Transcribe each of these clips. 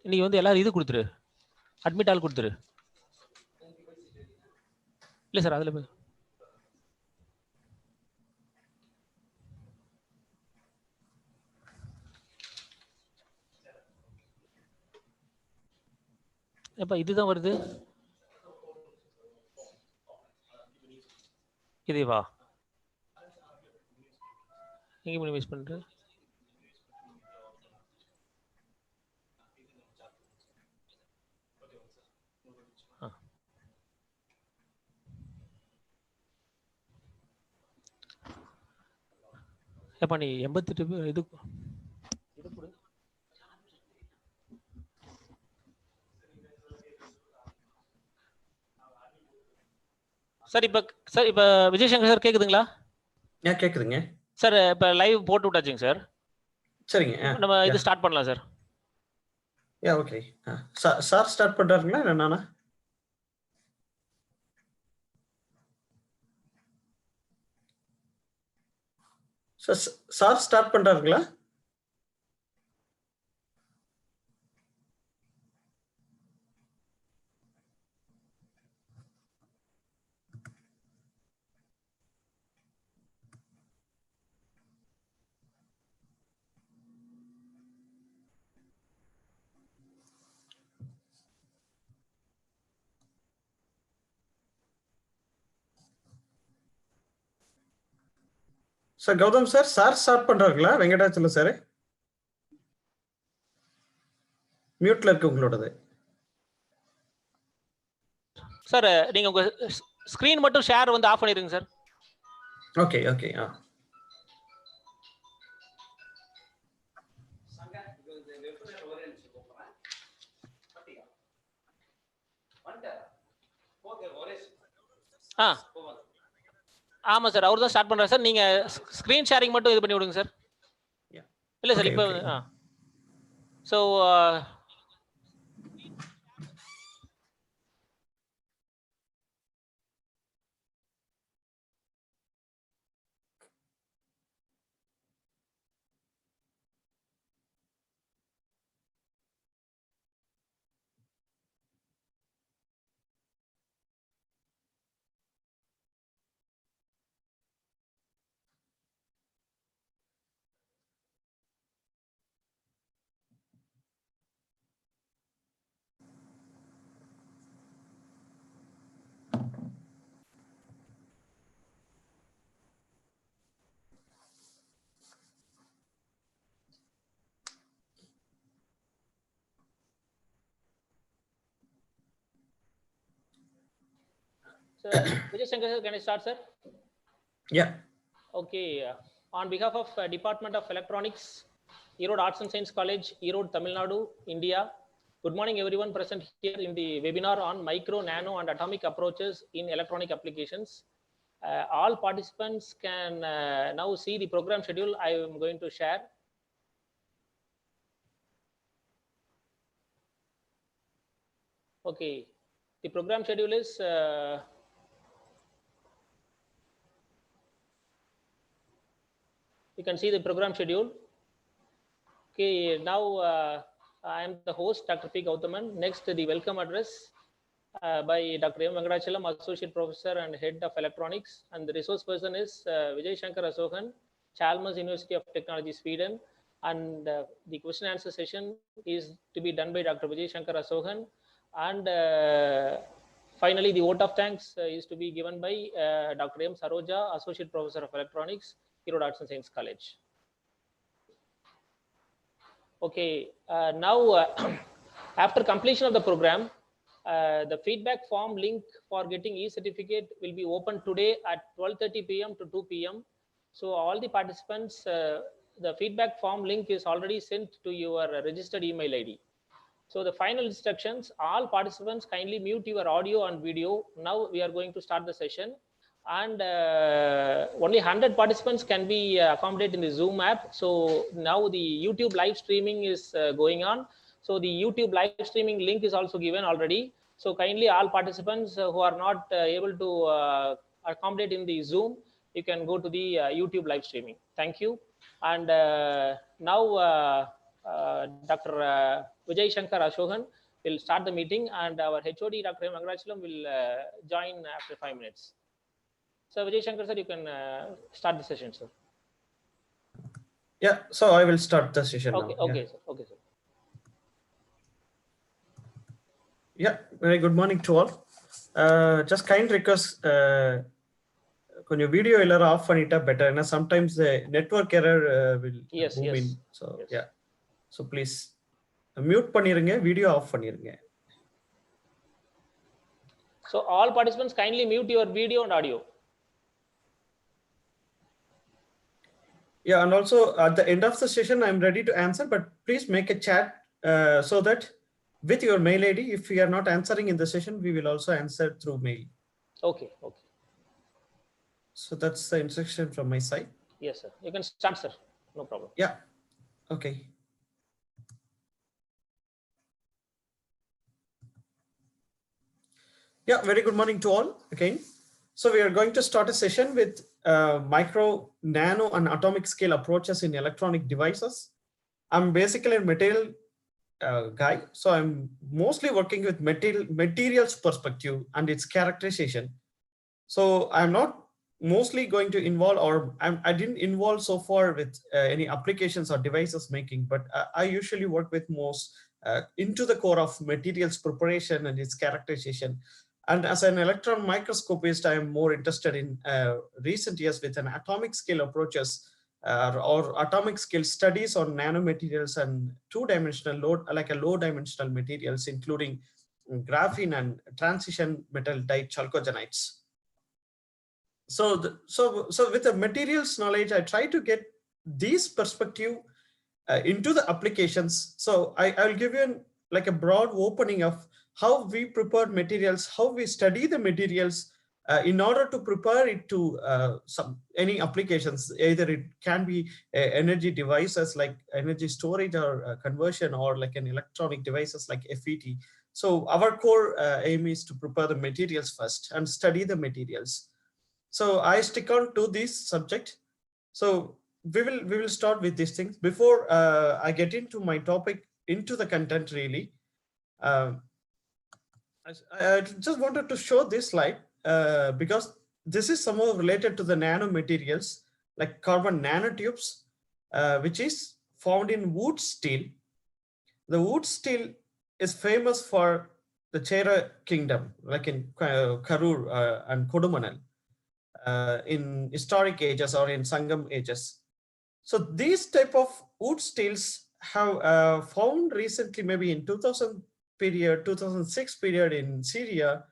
இன்னைக்கு வந்து எல்லாரும் இது கொடுத்துரு, அட்மிட் ஆள் கொடுத்துரு. இல்லை சார், அதில் எப்போ இதுதான் வருது, இதுவா எங்கே மினிமைஸ் பண்ணுறேன். எப்பா நீ 88 இது சார். இப்போ விஜயசங்கர் சார் கேக்குதுங்களா? கேக்குதுங்க சார். இப்போ லைவ் போட்டு விட்டாச்சுங்க சார். சரிங்க, நம்ம இது ஸ்டார்ட் பண்ணலாம் சார். ஓகே. சார் ஸ்டார்ட் பண்றாருங்களா இல்லை நானா? சார் ஸ்டார்ட் பண்றாருங்களா? சார் கௌதம் சார் ஸ்டார்ட் பண்றாருங்களா? வெங்கடாச்சலம் சார் மியூட்ல இருக்கு உங்களோடது. சார் நீங்க உங்க ஸ்கிரீன் மட்டும் ஷேர் வந்து ஆஃப் பண்ணிருங்க சார். Okay okay. ஆமா சார், அவர் தான் ஸ்டார்ட் பண்றாரு சார். நீங்க ஸ்கிரீன் ஷேரிங் மட்டும் இது பண்ணி விடுங்க சார். இல்ல சார் இப்போ so Vijay Shankar sir, can I start, sir? Yeah. Okay. On behalf of Department of Electronics, Erode Arts and Science College, Erode, Tamil Nadu, India. Good morning, everyone present here in the webinar on micro, nano, and atomic approaches in electronic applications. All participants can now see the program schedule I am going to share. Okay. The program schedule is you can see the program schedule. Okay, now I am the host, Dr. P. Gauthaman. Next, the welcome address by Dr. M. Venkadachalam, Associate Professor and Head of Electronics. And the resource person is Vijay Shankar Asokan, Chalmers University of Technology, Sweden. And the question answer session is to be done by Dr. Vijay Shankar Asokan. And finally, the vote of thanks is to be given by Dr. M. Saroja, Associate Professor of Electronics, Erode Arts and Science College. Okay, now after completion of the program, the feedback form link for getting e-certificate will be open today at 12:30 p.m. to 2 p.m. So all the participants, the feedback form link is already sent to your registered email ID. So the final instructions, all participants kindly mute your audio and video. Now we are going to start the session. And only 100 participants can be accommodated in the Zoom app. So now the YouTube live streaming is going on. So the YouTube live streaming link is also given already. So kindly all participants who are not able to accommodate in the Zoom, you can go to the YouTube live streaming. Thank you. And now Dr. Vijay Shankar Ashokan will start the meeting, and our HOD Dr. Mangalachalam will join after 5 minutes. So Vijay Shankar sir, you can start the session, sir. Yeah, so I will start the session okay, now. Okay, sir. Okay, sir. Yeah, very good morning to all. Just kind request, கொஞ்சம் video எல்லாரும் of பண்ணிட்டா better. ஏன்னா sometimes network error will move in. So yeah, so please mute பண்ணிருங்க, video of பண்ணிருங்க. So all participants kindly mute your video and audio. Yeah, and also at the end of the session, I'm ready to answer, but please make a chat so that with your mail ID, if we are not answering in the session, we will also answer through mail. Okay, okay. So that's the instruction from my side. Yes, sir. You can start, sir. No problem. Yeah. Okay. Yeah, very good morning to all again. So we are going to start a session with micro, nano, and atomic scale approaches in electronic devices. I'm basically a material guy, so I'm mostly working with materials perspective and its characterization. So I'm not mostly going to involve, or I didn't involve so far with any applications or devices making, but I usually work with most into the core of materials preparation and its characterization. And as an electron microscopist, I am more interested in recent years with an atomic scale approaches or atomic scale studies on nanomaterials and two-dimensional like a low-dimensional materials, including graphene and transition metal dichalcogenides. So with the materials knowledge, I try to get these perspective into the applications. So I will give you like a broad opening of how we prepare materials, how we study the materials in order to prepare it to any applications. Either it can be energy devices like energy storage or conversion, or like an electronic devices like FET. So our core aim is to prepare the materials first and study the materials. So I stick on to this subject. So we will start with these things. Before I get into my topic, into the content really, I just wanted to show this slide because this is somehow related to the nanomaterials like carbon nanotubes, which is found in Wootz steel. The Wootz steel is famous for the Chera kingdom, like in Karur and Kodumanal. In historic ages or in Sangam ages. So these type of Wootz steels have found recently, maybe in 2000 period, 2006 period in Syria,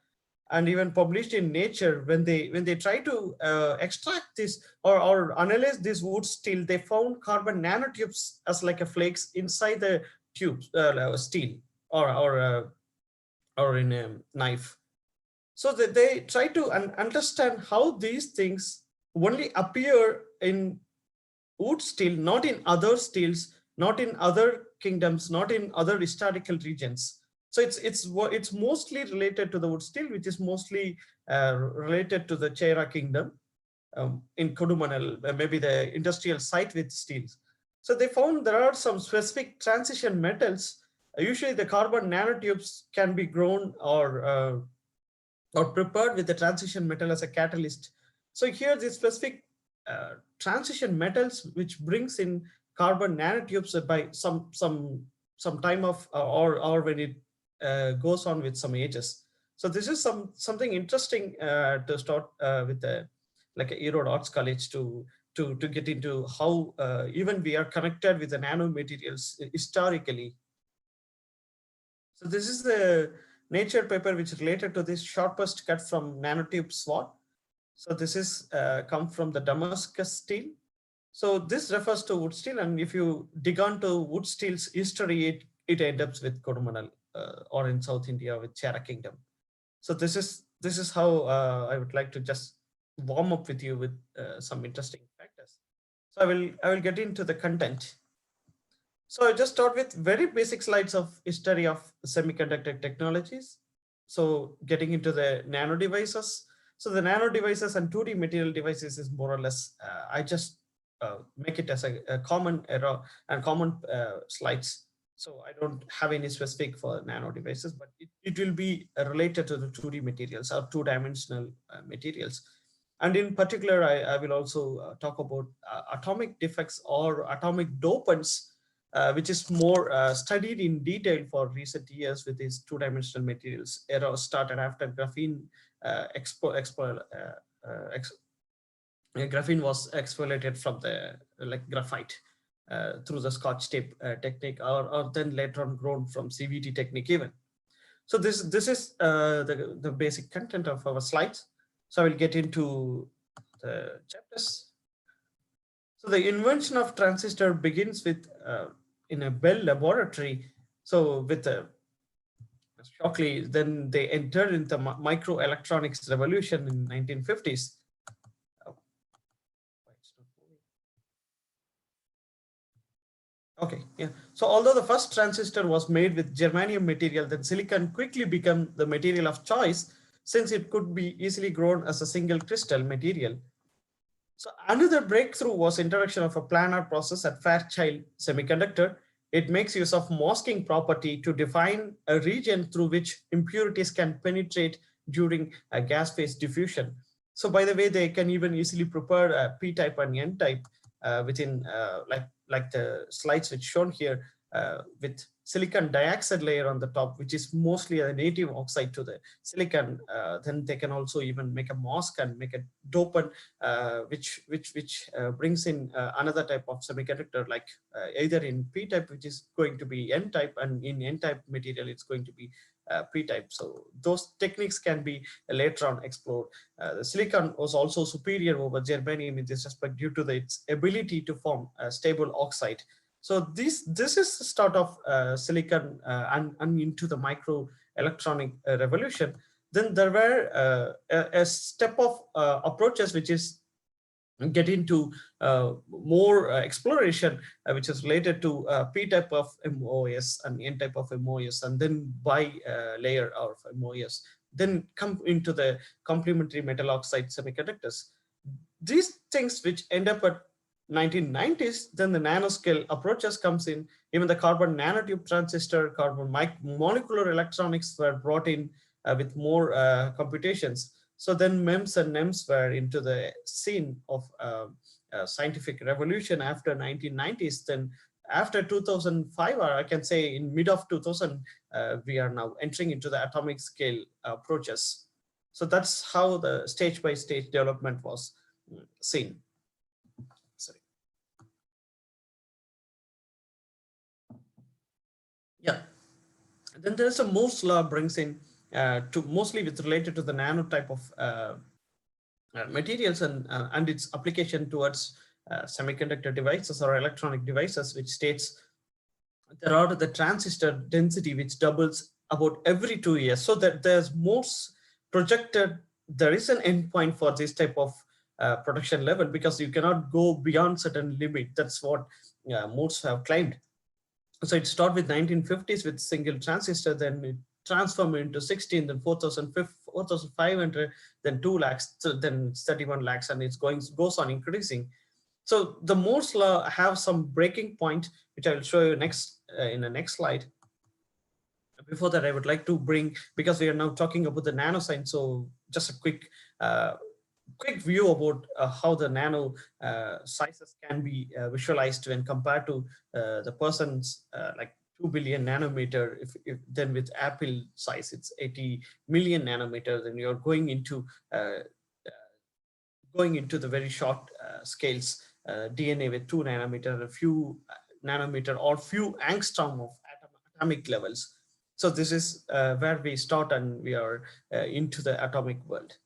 and even published in Nature. When they try to extract this or analyze this Wootz steel, they found carbon nanotubes as like a flakes inside the tubes, steel or in a knife. So that they try to understand how these things only appear in Wootz steel, not in other steels, not in other kingdoms, not in other historical regions. So it's mostly related to the Wootz steel, which is mostly related to the Chera kingdom in Kodumanal, maybe the industrial site with steels. So they found there are some specific transition metals. Usually the carbon nanotubes can be grown or prepared with the transition metal as a catalyst. So here the specific transition metals which brings in carbon nanotubes by some time of or when it goes on with some ages. So this is something interesting to start with like Erode Arts College to get into how even we are connected with the nanomaterials historically. So this is the Nature paper which is related to this sharpest cut from nanotube sword. So this is come from the Damascus steel. So this refers to Wootz steel, and if you dig on to Wootz steel's history, it ends up with Kodumanal or in South India with Chera kingdom. So this is how I would like to just warm up with you with some interesting factors. So I will get into the content. So I just start with very basic slides of history of semiconductor technologies. So getting into the nano devices. So the nano devices and 2D material devices is more or less, I just make it as a common error and common slides. So I don't have any specific for nano devices, but it will be related to the 2D materials or two-dimensional materials. And in particular, I will also talk about atomic defects or atomic dopants, which is more studied in detail for recent years with these two-dimensional materials. Era started after graphene graphene was exfoliated from the like graphite through the Scotch tape technique, or then later on grown from CVT technique even. So this is the basic content of our slides. So I will get into the chapters. So the invention of transistor begins with in a Bell laboratory. So with Shockley, then they entered into microelectronics revolution in 1950s. Okay, yeah. So although the first transistor was made with germanium material, then silicon quickly became the material of choice since it could be easily grown as a single crystal material. So another breakthrough was introduction of a planar process at Fairchild Semiconductor. It makes use of masking property to define a region through which impurities can penetrate during a gas phase diffusion. So by the way, they can even easily prepare a p-type and n-type within like the slides which shown here with silicon dioxide layer on the top, which is mostly a native oxide to the silicon. Then they can also even make a mask and make a dopant, which brings in another type of semiconductor, like either in p-type, which is going to be n-type, and in n-type material it's going to be p-type. So those techniques can be later on explored. The silicon was also superior over germanium in this respect due to its ability to form a stable oxide. So this is the start of silicon and into the microelectronic revolution. Then there were a step of approaches which is get into more exploration, which is related to p-type of MOS and n-type of MOS, and then by layer of MOS, then come into the complementary metal oxide semiconductors. These things which end up at 1990s, then the nanoscale approaches comes in. Even the carbon nanotube transistor, carbon molecular electronics were brought in with more computations. So then MEMS and NEMS were into the scene of scientific revolution after 1990s. Then after 2005, or I can say in mid of 2000, we are now entering into the atomic scale approaches. So that's how the stage by stage development was seen. Sorry. Yeah. And then there's a Moore's law brings in to mostly with related to the nano type of materials and its application towards semiconductor devices or electronic devices, which states there are the transistor density which doubles about every 2 years. So that there's Moore's projected, there is an endpoint for this type of production level, because you cannot go beyond certain limit. That's what Moore's have claimed. So it started with 1950s with single transistor, then it transformed into 16, then 4,500, then 2 lakhs, then 31 lakhs, and it goes on increasing. So the Moore's law have some breaking point, which I will show you next in the next slide. Before that, I would like to bring, because we are now talking about the nanoscience, so just a quick view about how the nano sizes can be visualized when compared to the person's like 2 billion nanometer. If then with Apple size, it's 80 million nanometer. Then you're going into the very short scales. DNA with 2 nanometer, a few nanometer, or few angstrom of atomic levels. So this is where we start, and we are into the atomic world.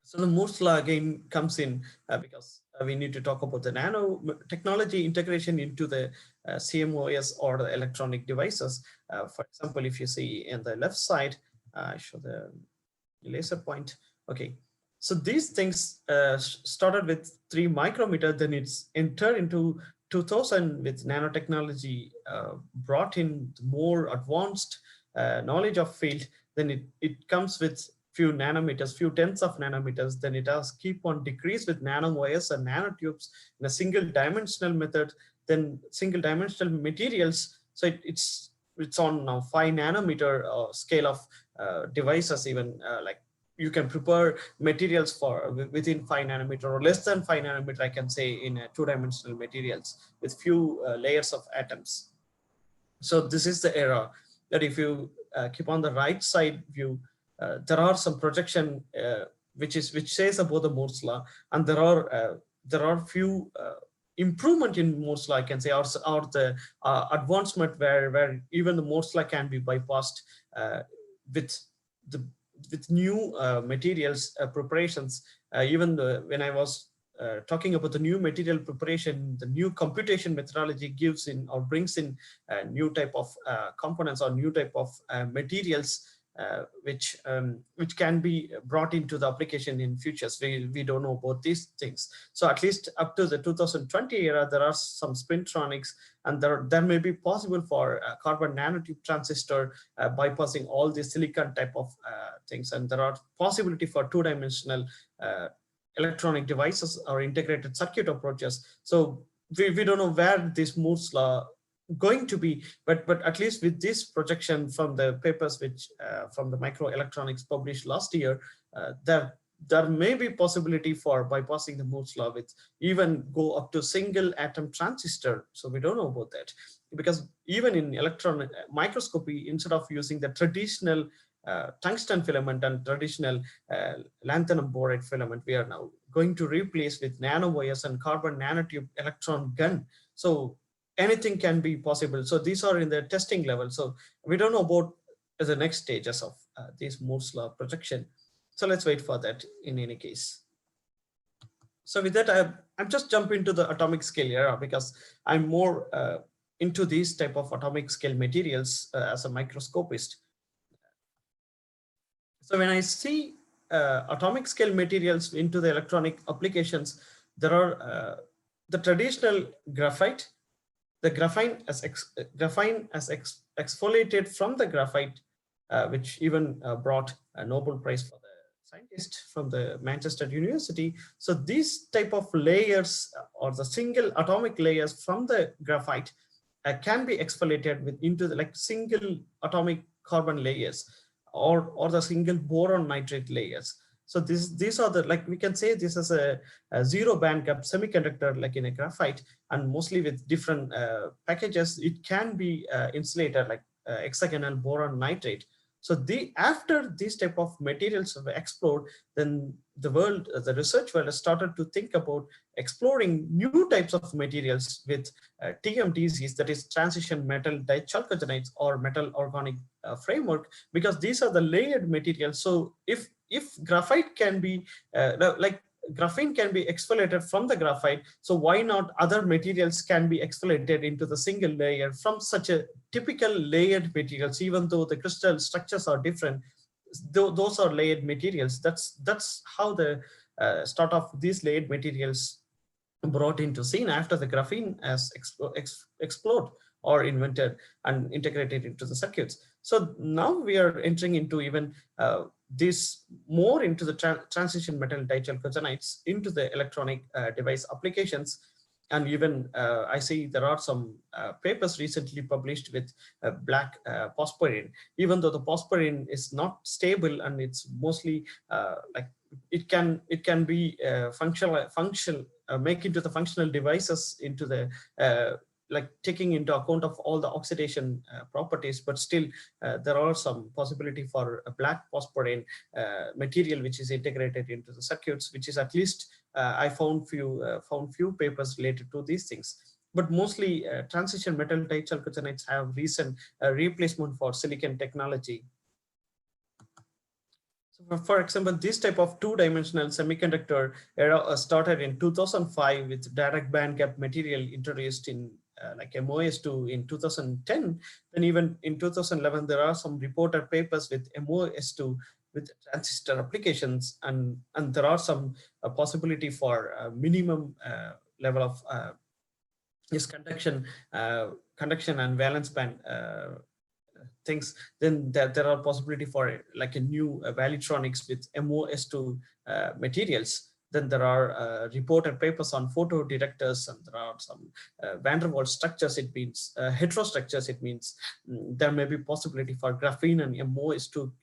So the Moore's law again comes in because we need to talk about the nano technology integration into the CMOS or the electronic devices. For example, if you see in the left side, I show the laser point. Okay, so these things started with 3 micrometer, then it's entered into 2000 with nanotechnology brought in more advanced knowledge of field. Then it comes with few nanometers, few tenths of nanometers. Then it has keep on decrease with nanomers and nanotubes in a single dimensional method. Then single dimensional materials So it's on now 5 nanometer scale of devices, even like you can prepare materials for within 5 nanometer or less than 5 nanometer, I can say, in two-dimensional materials with few layers of atoms. So this is the era that if you keep on the right side view, there are some projection which says about the Moore's law, and there are few improvement in Moore's law, I can say, or the advancement where even the Moore's law can be bypassed with the with new materials preparations. When I was talking about the new material preparation, the new computation methodology gives in or brings in new type of components or new type of materials which can be brought into the application in futures. We don't know about these things. So at least up to the 2020 era, there are some spintronics, and there may be possible for carbon nanotube transistor bypassing all the silicon type of things, and there are possibility for two-dimensional electronic devices or integrated circuit approaches. So we don't know where this Moore's law going to be, but at least with this projection from the papers which from the microelectronics published last year, there may be possibility for bypassing the Moore's law with even go up to single atom transistor. So we don't know about that, because even in electron microscopy, instead of using the traditional tungsten filament and traditional lanthanum borate filament, we are now going to replace with nanowires and carbon nanotube electron gun. So anything can be possible. So these are in the testing level. So we don't know about the next stages of this Moore's law projection. So let's wait for that in any case. So with that, I'm just jump into the atomic scale era, because I'm more into these type of atomic scale materials as a microscopist. So when I see atomic scale materials into the electronic applications, there are the traditional graphite, the graphene as exfoliated from the graphite, which even brought a Nobel Prize for the scientist from the Manchester University. So these type of layers or the single atomic layers from the graphite can be exfoliated into the like single atomic carbon layers, or the single boron nitrate layers. So these are the, like we can say this is a zero band gap semiconductor like in a graphite, and mostly with different packages, it can be insulated like hexagonal boron nitrate. So after these type of materials have explored, then the research world has started to think about exploring new types of materials with TMTCs, that is transition metal dichalcogenides or metal organic framework, because these are the layered materials. So if graphite can be like graphene can be exfoliated from the graphite, so why not other materials can be exfoliated into the single layer from such a typical layered materials, even though the crystal structures are different, those are layered materials. That's how the start of these layered materials brought into scene after the graphene has explored or invented and integrated into the circuits. So now we are entering into even this more into the transition metal dichalcogenides into the electronic device applications. And even I see there are some papers recently published with black phosphorine, even though the phosphorine is not stable and it's mostly like it can be functional make into the functional devices into the like taking into account of all the oxidation properties, but still there are some possibility for a black phosphorine material which is integrated into the circuits, which is at least I found few papers related to these things. But mostly transition metal dichalcogenides have recent replacement for silicon technology. So for example, this type of two-dimensional semiconductor era started in 2005 with direct band gap material introduced in like MOS2 in 2010. Then even in 2011, there are some reported papers with MOS2 with transistor applications, and there are some possibility for minimum level of conduction and valence band things. Then there are possibility for like a new Valitronics with MOS2 materials. Then there are reported papers on photo detectors, and there are some van der Waals structures. It means heterostructures. It means there may be possibility for graphene and MOS to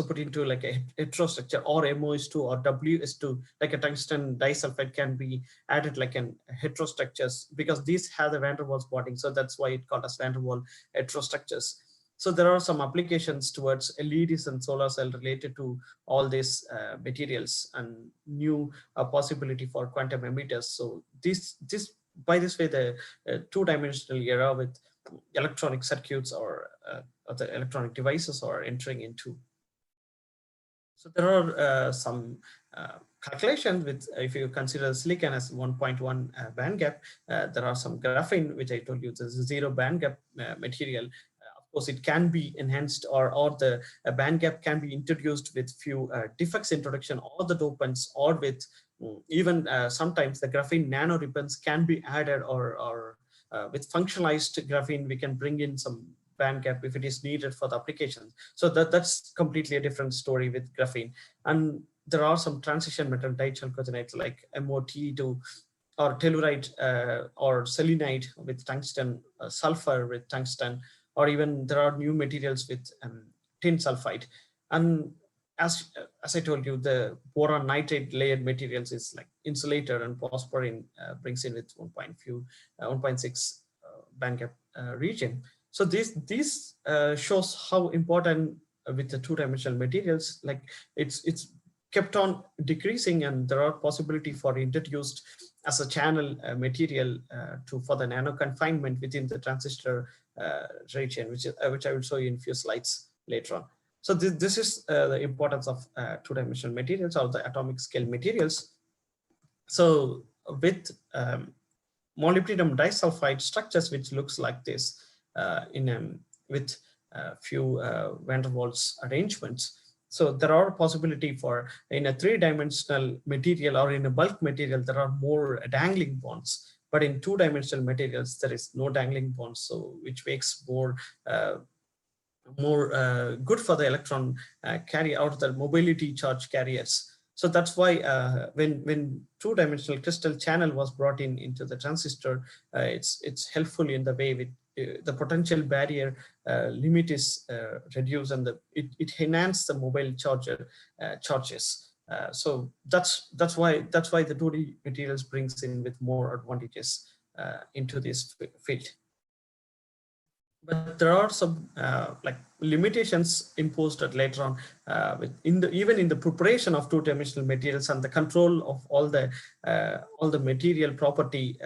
put into like a heterostructure, or MOS2 or WS2, like a tungsten disulphide can be added like an heterostructures, because these have the van der Waals bonding. So that's why it called as van der Waals heterostructures. So there are some applications towards LEDs and solar cell related to all these materials, and new possibility for quantum emitters. So by this way, the two-dimensional era with electronic circuits or the electronic devices are entering into. So there are some calculations with, if you consider silicon as 1.1 band gap, there are some graphene, which I told you, there's a 0 band gap material. Of course, it can be enhanced, or the band gap can be introduced with few defects introduction, or the dopants, or with even sometimes the graphene nano ribbons can be added, or with functionalized graphene, we can bring in some band gap if it is needed for the applications. So that's completely a different story with graphene. And there are some transition metal dichalcogenides like MOT to, or telluride or selenide with tungsten, sulfur with tungsten, or even there are new materials with tin sulfide. And as I told you, the boron nitride layered materials is like insulator, and phosphorine brings in with 1.6 band gap region. So this shows how important with the two-dimensional materials, like it's kept on decreasing, and there are possibility for introduced as a channel material for the nano confinement within the transistor region, which I will show you in a few slides later on. So this is the importance of two-dimensional materials, or the atomic scale materials. So with molybdenum disulphide structures, which looks like this with few van der Waals arrangements. So there are possibility for, in a three-dimensional material or in a bulk material, there are more dangling bonds. But in two-dimensional materials, there is no dangling bonds, so which makes more good for the electron carry out the mobility charge carriers. So that's why when two-dimensional crystal channel was brought into the transistor, it's helpful in the way with the potential barrier limit is reduced, and it enhances the mobile charges. So that's why the 2D materials brings in with more advantages into this field. But there are some like limitations imposed at later on even in the preparation of two-dimensional materials and the control of all the material property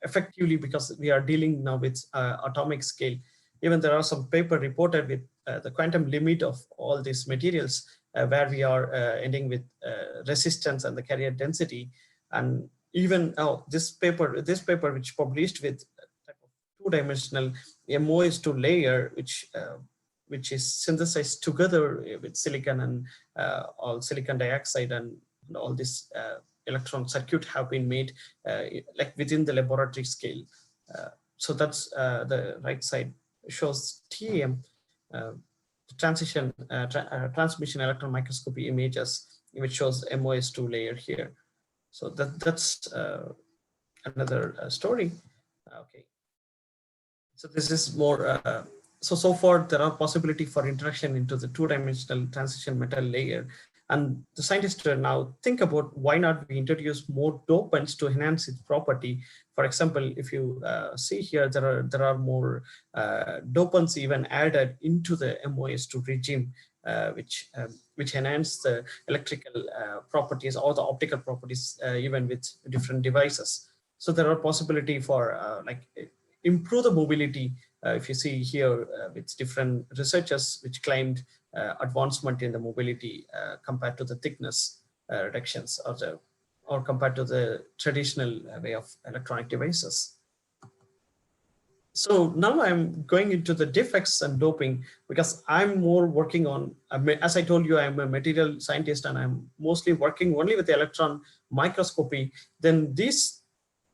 effectively, because we are dealing now with atomic scale. Even there are some paper reported with the quantum limit of all these materials, where we are ending with resistance and the carrier density. And even this paper which published with two-dimensional MOS2 layer, which is synthesized together with silicon and all silicon dioxide, and all this electron circuit have been made like within the laboratory scale. So that's the right side shows TEM, transmission electron microscopy images, which shows MOS2 layer here. So that's another story. Okay. So this is more, so far there are possibility for interaction into the two-dimensional transition metal layer. And the scientists now think about why not we introduce more dopants to enhance its property. For example, if you see here, there are more dopants even added into the MOS2 regime, which enhance the electrical properties or the optical properties even with different devices. So there are possibility for like improve the mobility. If you see here with different researchers which claimed advancement in the mobility compared to the thickness reductions or compared to the traditional way of electronic devices. So now I'm going into the defects and doping, because I'm more working on, as I told you, I'm a material scientist and I'm mostly working only with the electron microscopy. Then these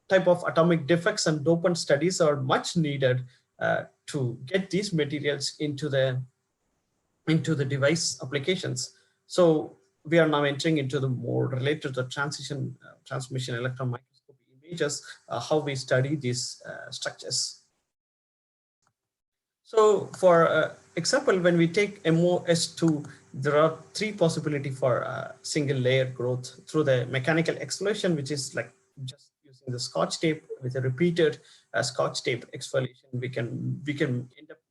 type of atomic defects and dopant studies are much needed to get these materials into the device applications. So we are now entering into the more related to the transmission electron microscopy images, how we study these structures. So for example, when we take MOS2, there are three possibilities for single layer growth through the mechanical exfoliation, which is like just using the Scotch tape with a repeated Scotch tape exfoliation.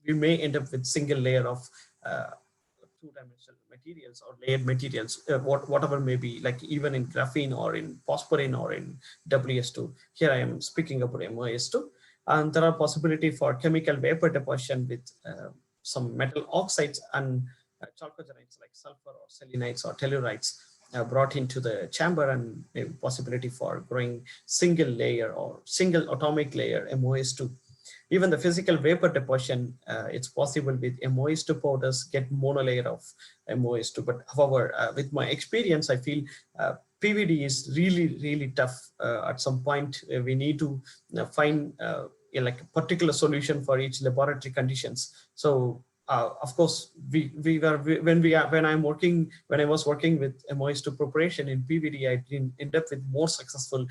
We may end up with single layer of two-dimensional materials or layered materials, whatever may be, like even in graphene or in phosphorine or in WS2. Here I am speaking about MOS2. And there are possibility for chemical vapor deposition with some metal oxides and chalcogenides like sulfur or selenites or tellurides brought into the chamber, and a possibility for growing single layer or single atomic layer MOS2. Even the physical vapor deposition, it's possible with MOS2 powders get monolayer of MOS2. But however, with my experience, I feel PVD is really tough. At some point, we need to find like a particular solution for each laboratory conditions. So of course, when I was working with MOS2 preparation in PVD, I didn't end up with more successful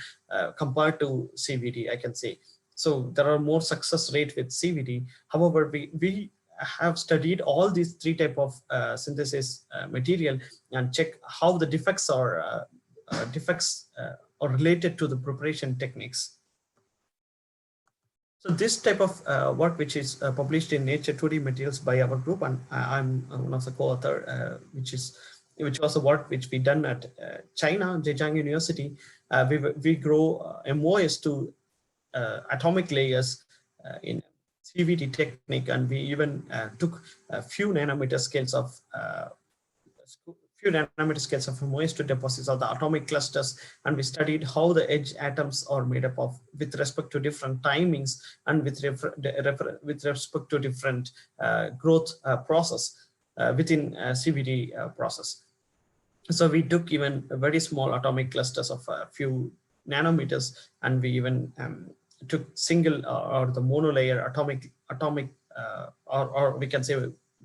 compared to CVD, I can say. So there are more success rate with CVD. However, we have studied all these three type of synthesis material and check how the defects are related to the preparation techniques. So this type of work, which is published in Nature 2D Materials by our group, and I'm one of the co-author, which was a work which we done at China, Zhejiang University. We grow MOS2 atomic layers in CVD technique, and we even took a few nanometer scales of MOS2 deposits of the atomic clusters, and we studied how the edge atoms are made up of with respect to different timings and with respect to different growth process within CVD process. So we took even very small atomic clusters of a few nanometers, and we even took single or the monolayer atomic or we can say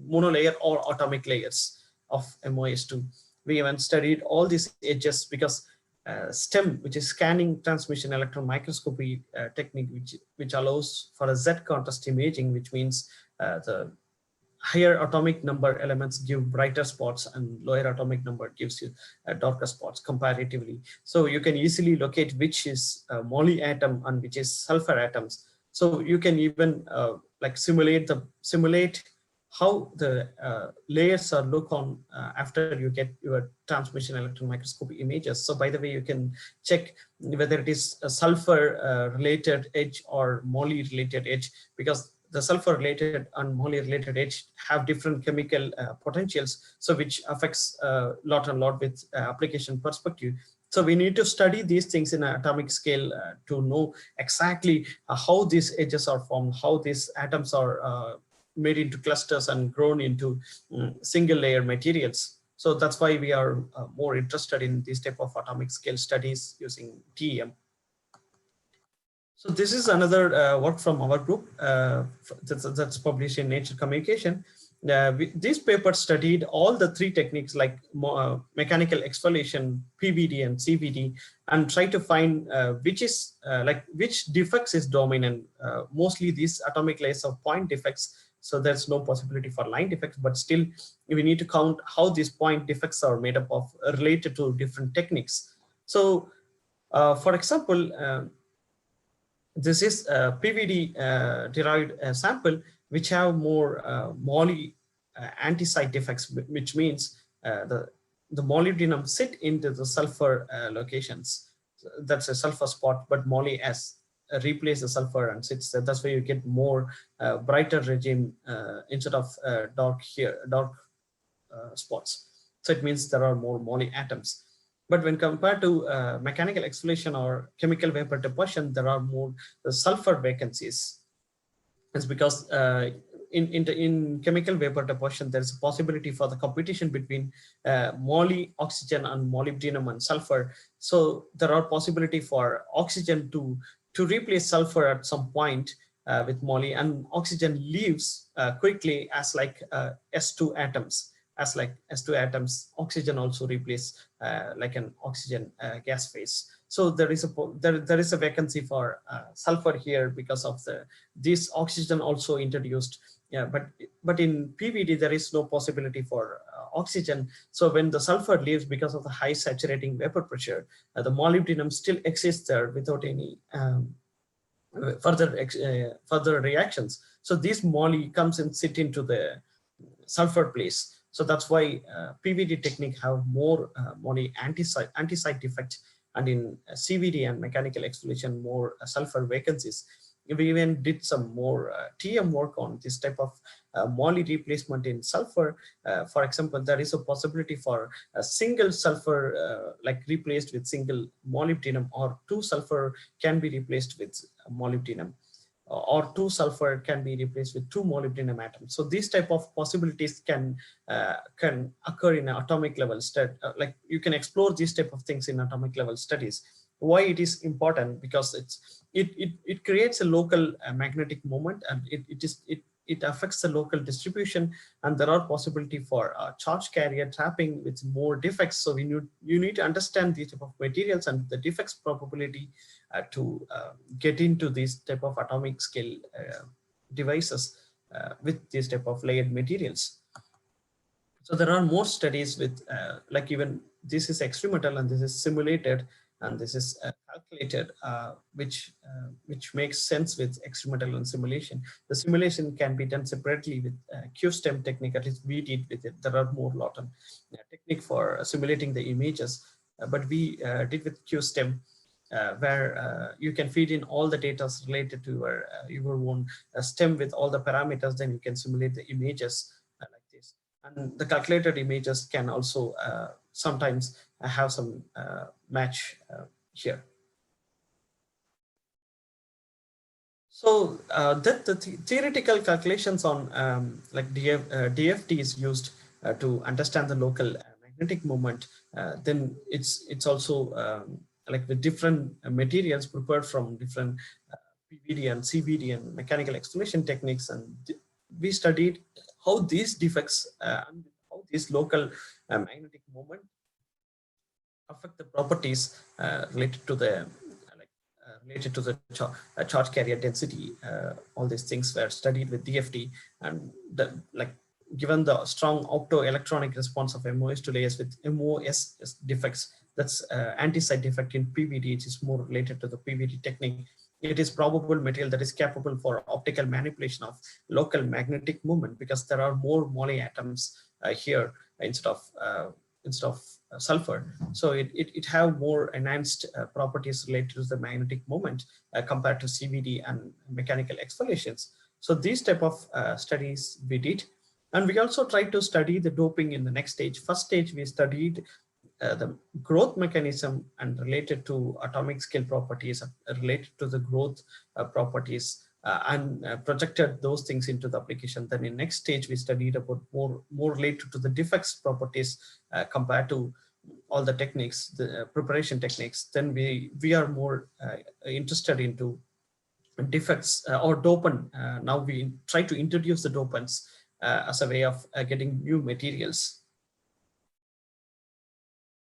monolayer or atomic layers of MOS2. We even studied all these edges because STEM, which is scanning transmission electron microscopy technique, which allows for a Z contrast imaging, which means the higher atomic number elements give brighter spots and lower atomic number gives you darker spots comparatively. So you can easily locate which is moly atom and which is sulfur atoms. So you can even like simulate how the layers are look on after you get your transmission electron microscopy images. So by the way, you can check whether it is a sulfur related edge or moly related edge, because the sulfur related and moly related edge have different chemical potentials, so which affects a lot with application perspective. So we need to study these things in an atomic scale to know exactly how these edges are formed, how these atoms are made into clusters and grown into single layer materials. So that's why we are more interested in this type of atomic scale studies using TEM. So this is another work from our group that's published in Nature Communication. This paper studied all the three techniques like mechanical exfoliation, PVD and CVD, and try to find which defects is dominant. Mostly these atomic layers of point defects, so there's no possibility for line defects, but still we need to count how these point defects are made up of related to different techniques. So for example, this is a PVD derived sample which have more moly anti-site defects, which means the molybdenum sit into the sulfur locations. So that's a sulfur spot, but moly has replaced the sulfur and sits there. That's why you get more brighter regime instead of dark spots. So it means there are more moly atoms. But when compared to mechanical exfoliation or chemical vapor deposition, there are more sulfur vacancies. It's because in chemical vapor deposition, there's a possibility for the competition between moly, oxygen, and molybdenum and sulfur. So there are possibility for oxygen to replace sulfur at some point with moly, and oxygen leaves quickly as like S2 atoms. as like S2 atoms, oxygen also replace like an oxygen gas phase. So there is a vacancy for sulfur here because of this oxygen also introduced. Yeah, but in PVD there is no possibility for oxygen. So when the sulfur leaves because of the high saturating vapor pressure, the molybdenum still exists there without any further reactions. So this moly comes and sit into the sulfur place. So that's why PVD technique have more moly anti-side defect, and in CVD and mechanical exfoliation more sulfur vacancies. We even did some more TM work on this type of moly replacement in sulfur. For example, there is a possibility for a single sulfur like replaced with single molybdenum, or two sulfur can be replaced with molybdenum, or two sulfur can be replaced with two molybdenum atoms. So these type of possibilities can occur in atomic level like you can explore these type of things in atomic level studies. Why it is important? Because it creates a local magnetic moment, and it affects the local distribution, and there are possibility for charge carrier trapping with more defects. So you need to understand these type of materials and the defects probability to get into these type of atomic scale devices with these type of layered materials. So there are more studies with like even this is experimental and this is simulated and this is calculated, which makes sense with experimental and simulation. The simulation can be done separately with QSTEM technique. At least we did with it. There are more lot of technique for simulating the images, but we did with QSTEM. Where you can feed in all the data related to your own stem with all the parameters, then you can simulate the images like this. And the calculated images can also sometimes have some match here. So the theoretical calculations on like DFT is used to understand the local magnetic moment. Then it's also like the different materials prepared from different PVD and CVD and mechanical exfoliation techniques, and we studied how these defects and how this local magnetic moment affect the properties related to the charge carrier density. All these things were studied with DFT, and given the strong optoelectronic response of MOS to layers with MOS defects, that's anti-side defect in PVD, which is more related to the PVD technique. It is probable material that is capable for optical manipulation of local magnetic movement, because there are more moly atoms here instead of sulfur. So it have more enhanced properties related to the magnetic moment compared to CVD and mechanical exfoliations. So these type of studies we did. And we also tried to study the doping in the next stage. First stage, we studied the growth mechanism and related to atomic scale properties, related to the growth properties, and projected those things into the application. Then in next stage, we studied about more related to the defects properties compared to all the techniques, the preparation techniques. Then we are more interested into defects or dopant. Now we try to introduce the dopants as a way of getting new materials.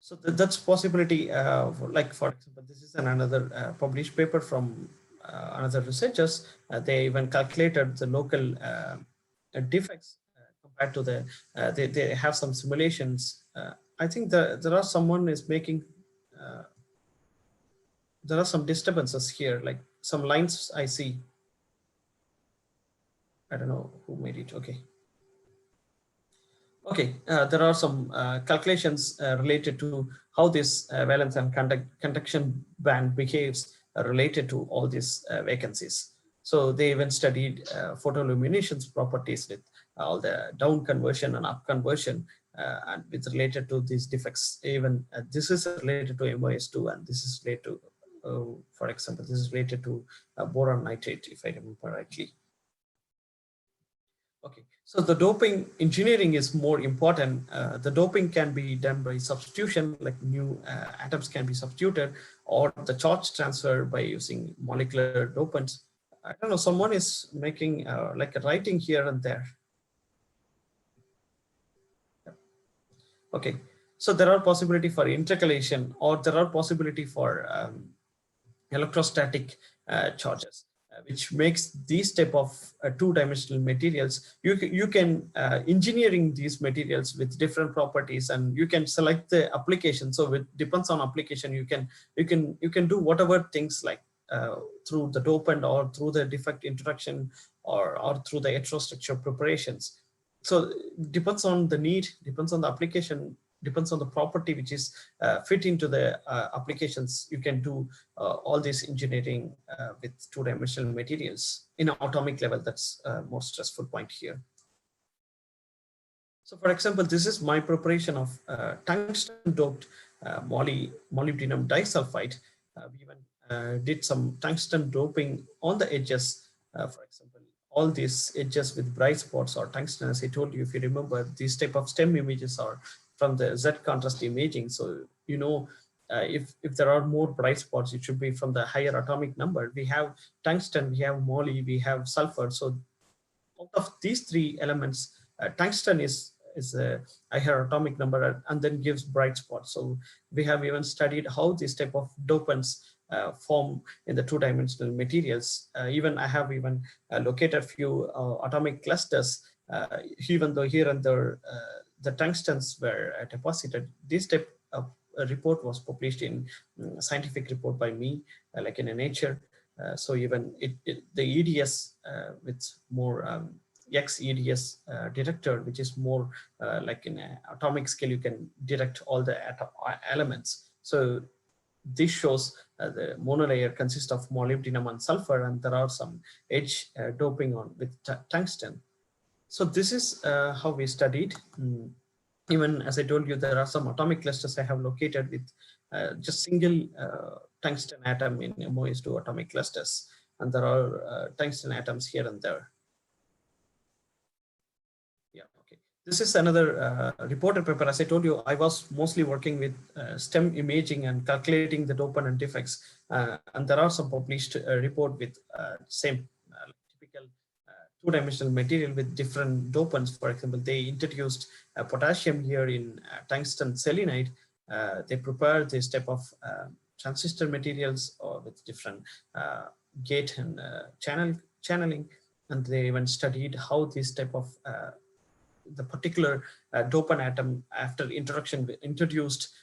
So that's possibility. Like for example, this is another published paper from another researchers. They even calculated the local defects compared to the. They have some simulations. I think there are someone is making. There are some disturbances here, like some lines I see. I don't know who made it. Okay. Okay, there are some calculations related to how this valence and conduction band behaves related to all these vacancies. So they even studied photoillumination's properties with all the down conversion and up conversion, and with related to these defects. Even this is related to MOS2, and this is related to, for example, this is related to boron nitrate, if I remember rightly. Okay, so the doping engineering is more important. The doping can be done by substitution, like new atoms can be substituted, or the charge transfer by using molecular dopants. I don't know, someone is making like a writing here and there. Okay, so there are possibility for intercalation, or there are possibility for electrostatic charges, which makes these type of two-dimensional materials. You can engineering these materials with different properties, and you can select the application. So it depends on application. You can do whatever things like through the dopant or through the defect introduction or through the heterostructure preparations. So it depends on the need, depends on the application, depends on the property which is fit into the applications. You can do all this engineering with two-dimensional materials in an atomic level. That's more stressful point here. So for example, this is my preparation of tungsten doped molybdenum disulphide. We even did some tungsten doping on the edges. For example, all these edges with bright spots or tungsten, as I told you, if you remember, these type of STEM images are from the Z contrast imaging. So, you know, if there are more bright spots, it should be from the higher atomic number. We have tungsten, we have moly, we have sulfur. So out of these three elements, tungsten is a higher atomic number and then gives bright spots. So we have even studied how this type of dopants form in the two-dimensional materials. Even I have even located few atomic clusters, even though here and there the tungstens were deposited. This type of report was published in scientific report by me, like in a Nature. So even the EDS with more XEDS detector, which is more like in an atomic scale, you can detect all the elements. So this shows the monolayer consists of molybdenum and sulfur, and there are some edge doping on with tungsten. So this is how we studied. Even as I told you, there are some atomic clusters I have located with just single tungsten atom in MOS2 atomic clusters, and there are tungsten atoms here and there. Yeah, okay. This is another reported paper. As I told you, I was mostly working with STEM imaging and calculating the dopant and defects, and there are some published report with same typical two-dimensional material with different dopants. For example, they introduced potassium here in tungsten selenide. They prepared this type of transistor materials or with different gate and channeling, and they even studied how this type of the particular dopant atom after introduction introduced,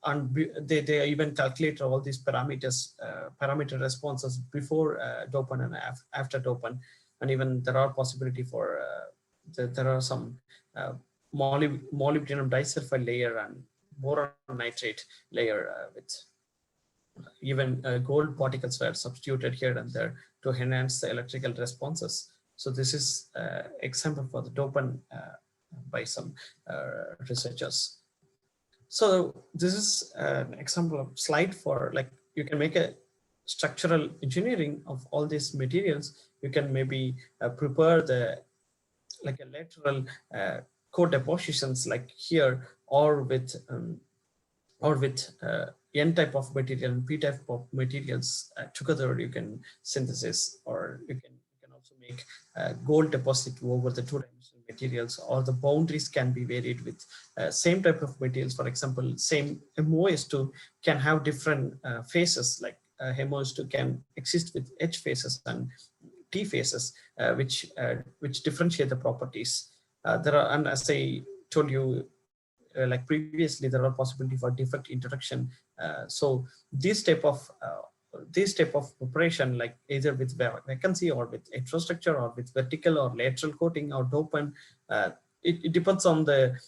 and they even calculate all these parameters, parameter responses before dopant and after dopant. And even there are possibility for there are some molybdenum disulfide layer and boron nitrate layer with even gold particles were substituted here and there to enhance the electrical responses. So this is example for the dopant by some researchers. So this is an example of slide for, like, you can make a structural engineering of all these materials. You can maybe prepare the like a lateral co-depositions like here, or with N type of material and P type of materials together. You can synthesis, or you can also make gold deposit over the two-dimensional materials, or the boundaries can be varied with same type of materials. For example, same MOS2 can have different phases, like MOS2 can exist with H phases and T phases, which differentiate the properties. There are, and as I told you, like previously, there are possibility for defect introduction. So this type of preparation, like either with vacancy or with heterostructure or with vertical or lateral coating or dopant, it depends on the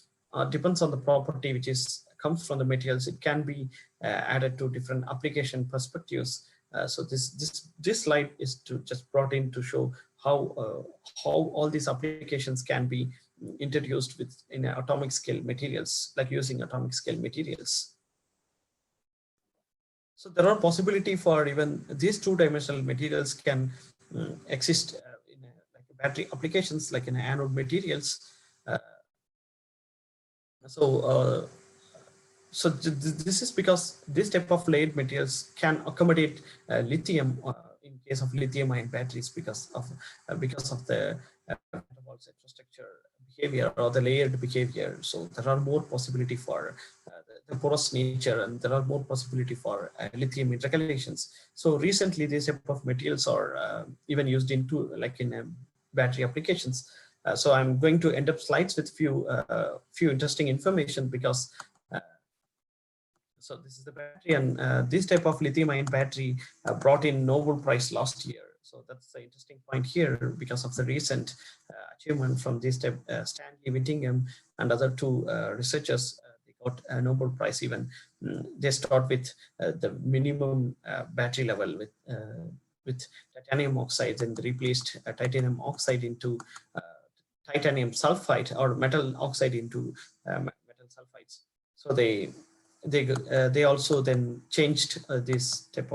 property which is comes from the materials. It can be added to different application perspectives. So this slide is to just brought in to show how all these applications can be introduced with in atomic scale materials, like using atomic scale materials. So there are possibility for even these two-dimensional materials can exist in like battery applications, like in anode materials. So this is because this type of layered materials can accommodate lithium in case of lithium-ion batteries, because of the metabolic structure behavior or the layered behavior. So there are more possibility for the porous nature, and there are more possibility for lithium intercalations. So recently, these type of materials are even used into like in battery applications. So I'm going to end up slides with few interesting information, because so this is the battery, and this type of lithium-ion battery brought in Nobel Prize last year. So that's the interesting point here, because of the recent achievement from this type. Stanley Whittingham and other two researchers, they got a Nobel Prize. Even they start with the minimum battery level with titanium oxides, and replaced titanium oxide into titanium sulfide, or metal oxide into metal sulfides. So they also then changed this type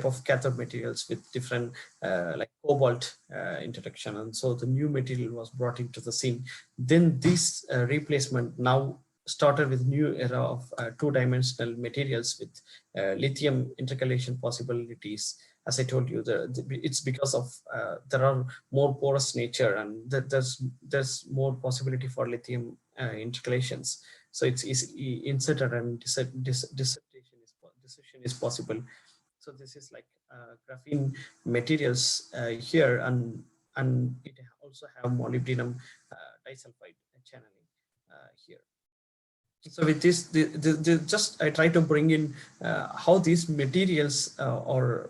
of cathode materials with different like cobalt introduction, and so the new material was brought into the scene. Then this replacement now started with new era of two-dimensional materials with lithium intercalation possibilities. As I told you, it's because of there are more porous nature, and there's more possibility for lithium intercalations. So it's inserted, and dissociation is possible. So this is like graphene materials here, and it also have molybdenum disulphide channeling here. So with this, just I try to bring in how these materials are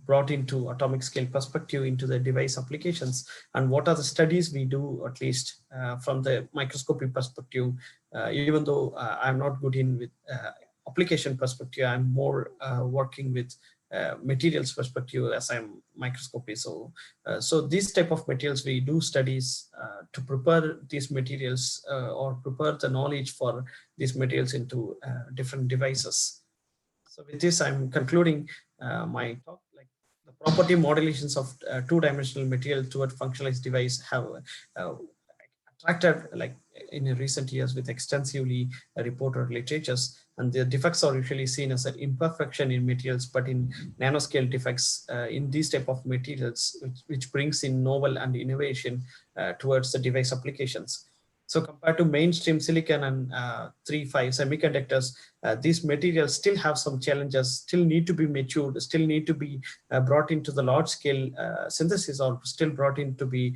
brought into atomic scale perspective into the device applications, and what are the studies we do, at least from the microscopy perspective. Even though I'm not good in with application perspective, I'm more working with materials perspective as I'm microscopy. So these type of materials, we do studies to prepare these materials or prepare the knowledge for these materials into different devices. So with this, I'm concluding my talk. Like the property modulations of two-dimensional material toward functionalized device have attracted, like in recent years, with extensively reported literatures, and the defects are usually seen as an imperfection in materials, but in nanoscale defects in these type of materials, which brings in novel and innovation towards the device applications. So compared to mainstream silicon and 3-5 semiconductors, these materials still have some challenges, still need to be matured, still need to be brought into the large scale synthesis, or still brought in to be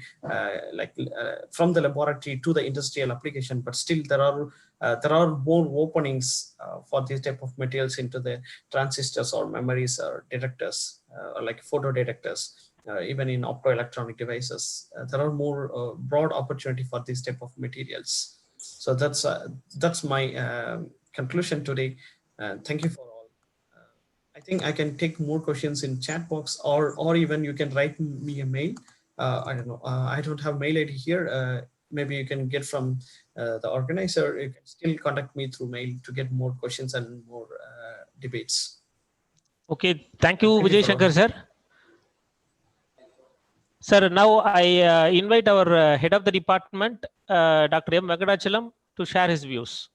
from the laboratory to the industrial application. But still there are more openings for these type of materials into the transistors or memories or detectors, or like photo detectors. Even in optoelectronic devices, there are more broad opportunity for this type of materials. So that's my conclusion today. Thank you for all. I think I can take more questions in chat box, or even you can write me a mail. I don't know. I don't have mail ID here. Maybe you can get from the organizer. You can still contact me through mail to get more questions and more debates. Okay, thank you, Vijay Shankar sir. Sir, now I invite our head of the department, Dr. M. Venkatachalam, to share his views.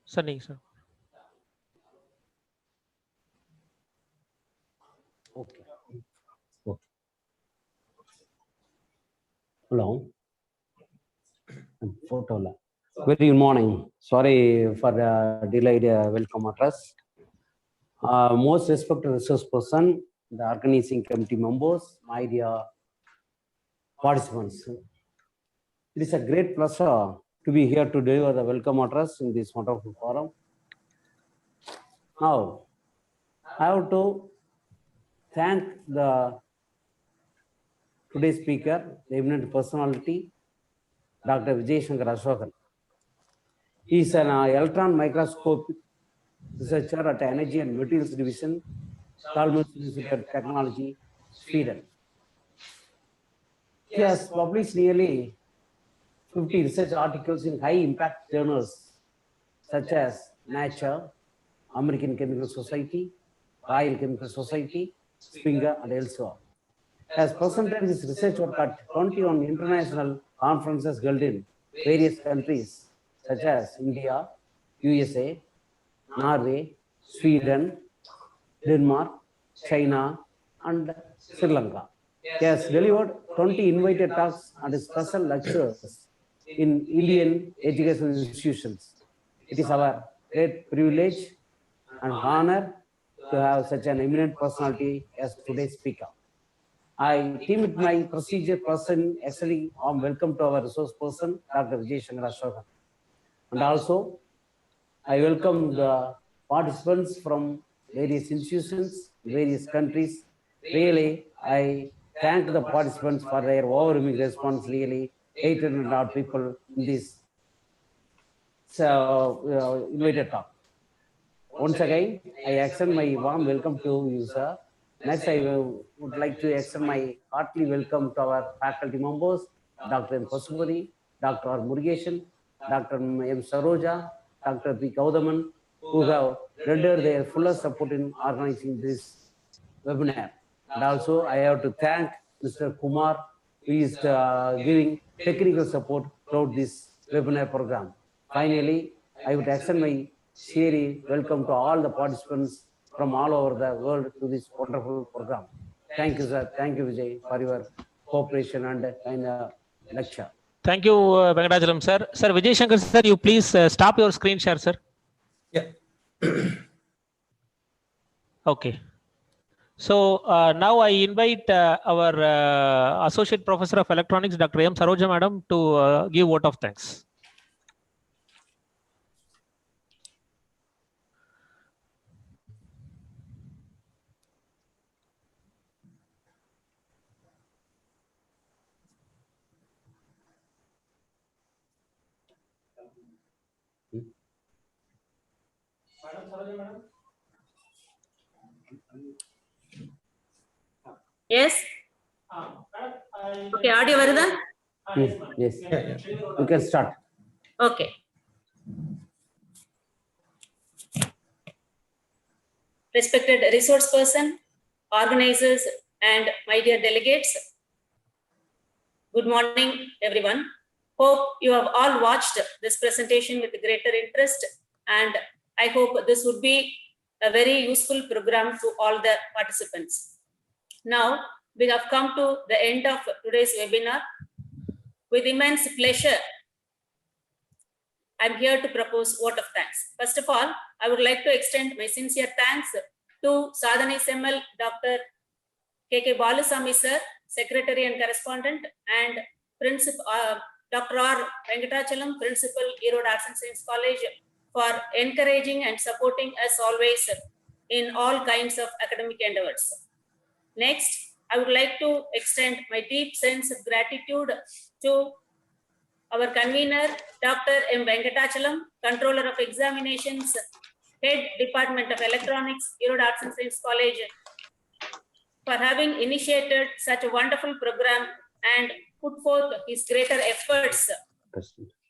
Sunny, sir. Okay. Hello. Photo. Very good morning. Sorry for the delayed welcome address. Most respected resource person, the organizing committee members, my dear participants. It is a great pleasure to be here to deliver the welcome address in this wonderful forum. Now, I have to thank today's speaker, the eminent personality, Dr. Vijay Shankar Ashokan. He is an electron microscope researcher at Energy and Materials Division, Chalmers Institute of Technology, Sweden. He has published nearly 50 research articles in high-impact journals such as Nature, American Chemical Society, Royal Chemical Society, Springer, and elsewhere. Has presented his research work at 21 international conferences held in various countries such as India, USA, Norway, Sweden, Denmark, China, and Sri Lanka. He has delivered 20 invited talks and special lectures in Indian educational institutions. It is our great privilege and honor to have such an eminent personality as today's speaker. I team with my procedure person extending warm welcome to our resource person, Dr. Vijay Shankar Ashokan. And also, I welcome the participants from various institutions, various countries. Really, I thank the participants for their overwhelming response. Really, 800 odd people in this invited talk. Once again, I extend my warm welcome to you, sir. Next, I would like to extend my heartily welcome to our faculty members, Dr. M. Pasupari, Dr. R. Murugesan, Dr. M. Saroja, Dr. P. Gaudaman, who have rendered their fullest support in organizing this webinar. And also, I have to thank Mr. Kumar, who is giving technical support throughout this webinar program. Finally, I would extend my sincere welcome to all the participants from all over the world to this wonderful program. Thank you, sir. Thank you, Vijay, for your cooperation and lecture. Thank you, Venkatachalam, sir. Sir, Vijay Shankar, sir, you please stop your screen share, sir. Yeah. Okay. So now I invite our Associate Professor of Electronics, Dr. M. Saroja Madam, to give vote of thanks. Yes. Okay, audio varudha? Yes. You can start. Okay. Respected resource person, organizers, and my dear delegates, good morning, everyone. Hope you have all watched this presentation with greater interest, and I hope this would be a very useful program to all the participants. Now, we have come to the end of today's webinar. With immense pleasure, I'm here to propose vote of thanks. First of all, I would like to extend my sincere thanks to Sadhana SML Dr. K.K. Balasamy sir, Secretary and Correspondent, and Principal Dr. R. Venkatachalam, Principal, Erode Arts and Science College, for encouraging and supporting us always in all kinds of academic endeavors. Next, I would like to extend my deep sense of gratitude to our convener, Dr. M. Venkatachalam, Controller of Examinations, Head Department of Electronics, Erode Arts and Science College, for having initiated such a wonderful program and put forth his greater efforts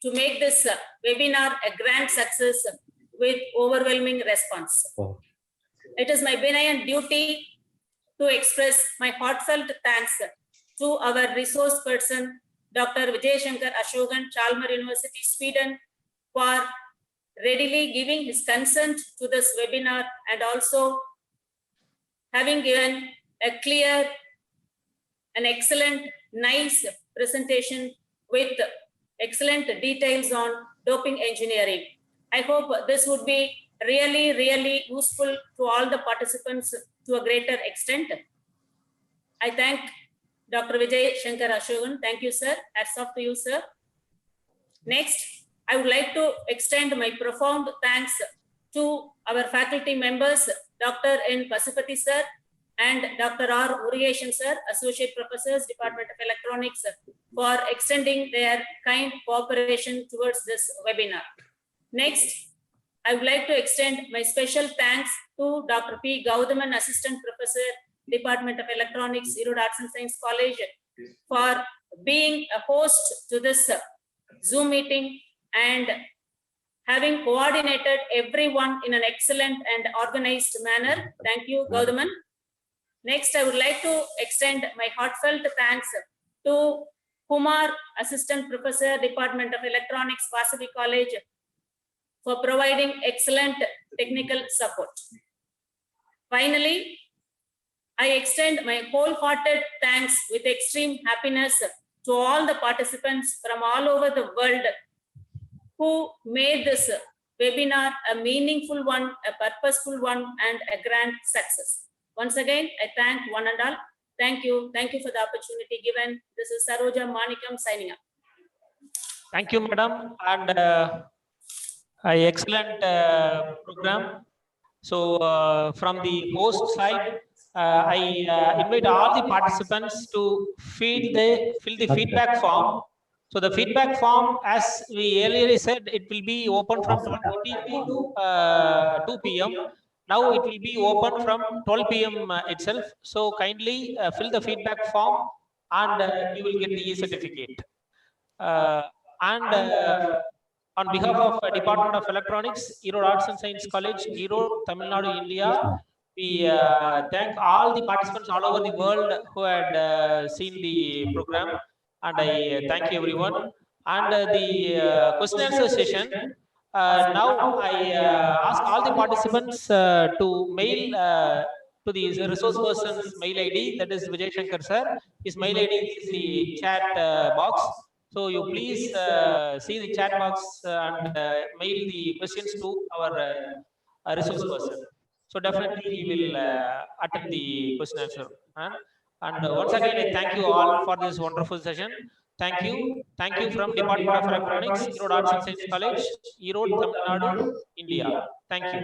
to make this webinar a grand success with overwhelming response. Oh. It is my benign duty to express my heartfelt thanks to our resource person, Dr. Vijay Shankar Ashokan, Chalmers University, Sweden, for readily giving his consent to this webinar and also having given a clear and excellent, nice presentation with excellent details on doping engineering. I hope this would be really, really useful to all the participants to a greater extent. I thank Dr. Vijay Shankar Ashokan. Thank you, sir. Hats off to you, sir. Next, I would like to extend my profound thanks to our faculty members, Dr. N. Pasupati, sir, and Dr. R. Murugesan, sir, Associate Professors, Department of Electronics, for extending their kind cooperation towards this webinar. Next, I would like to extend my special thanks to Dr. P. Gaudaman, Assistant Professor, Department of Electronics, Erode Arts and Science College, for being a host to this Zoom meeting and having coordinated everyone in an excellent and organized manner. Thank you, Gaudaman. Next, I would like to extend my heartfelt thanks to Kumar, Assistant Professor, Department of Electronics, Vasavi College, for providing excellent technical support. Finally, I extend my wholehearted thanks with extreme happiness to all the participants from all over the world who made this webinar a meaningful one, a purposeful one, and a grand success. Once again, I thank one and all. Thank you. Thank you for the opportunity given. This is Saroja Manikam signing up. Thank you, madam. And excellent program. So from the host side, I invite all the participants to fill the feedback form. So the feedback form, as we earlier said, it will be open from 12:30 to 2 p.m. Now it will be open from 12 p.m. Itself. So kindly fill the feedback form, and you will get the e-certificate. On behalf of Department of Electronics, Erode Arts and Science College, Erode, Tamil Nadu, India, we thank all the participants all over the world who had seen the program, and I thank you everyone. And the question answer session, now I ask all the participants to mail to the resource person's mail ID, that is Vijay Shankar sir. His mail ID is in the chat box. So you please see the chat box and mail the questions to our resource person. So definitely he will attend the question answer. And once again, I thank you all for this wonderful session. Thank you. Thank you from Department of Electronics, Erode Arts and Science College, Erode, Tamil Nadu, India. Thank you.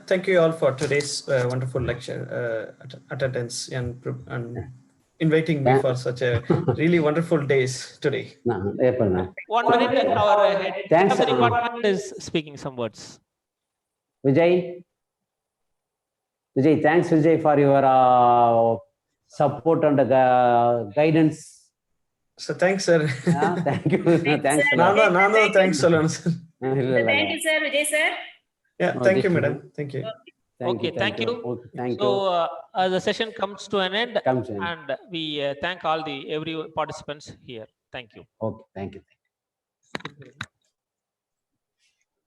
Thank you all for today's wonderful lecture attendance and inviting me for such a really wonderful days today. 1 minute, our head of the department is speaking some words. Vijay, thanks Vijay for your support and guidance. So thanks, sir. Thank you. Thanks. No, thanks, Solon. Thank you, sir. Vijay, sir. Yeah, thank you, madam. Thank you. Okay, thank you. So the session comes to an end, and we thank all the every participants here. Thank you. Okay, thank you.